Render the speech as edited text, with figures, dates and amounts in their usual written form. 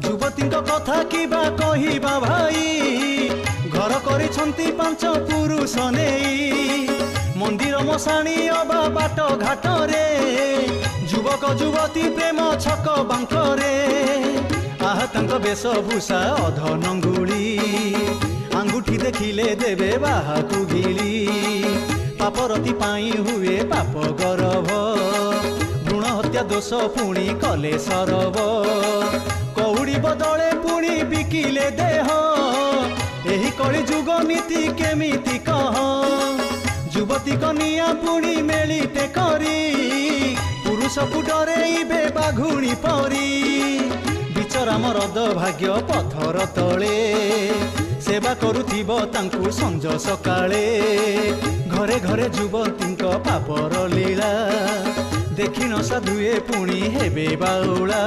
युवती कथा किबा कहिबा भाई घर करिछंती पांच पुरुष नेई मंदिर मशाणी अबा बाट घाट रे युवक युवती प्रेम छक बांक रे आह तांक वेशभूषा अध नंगुली आंगुठी देखिले देवे बाहाकु गिली पापरती पाई हुए पाप गौरव भ्रूण हत्या दोष पुणी कले सरब कौड़ी बदले पुणी बिकिले देह एही कली जुग नीति केमिति कह युवती कनिया पुणी मेलिते करी पुरुष डरेइबे बाघुणी परी बिचरा मरद भाग्य पथर तले सेवा करुथिबो तांकु संज सकाळे घरे घरे युवती पापर लीला देखि न साधुए पुणी हेबे बाउला।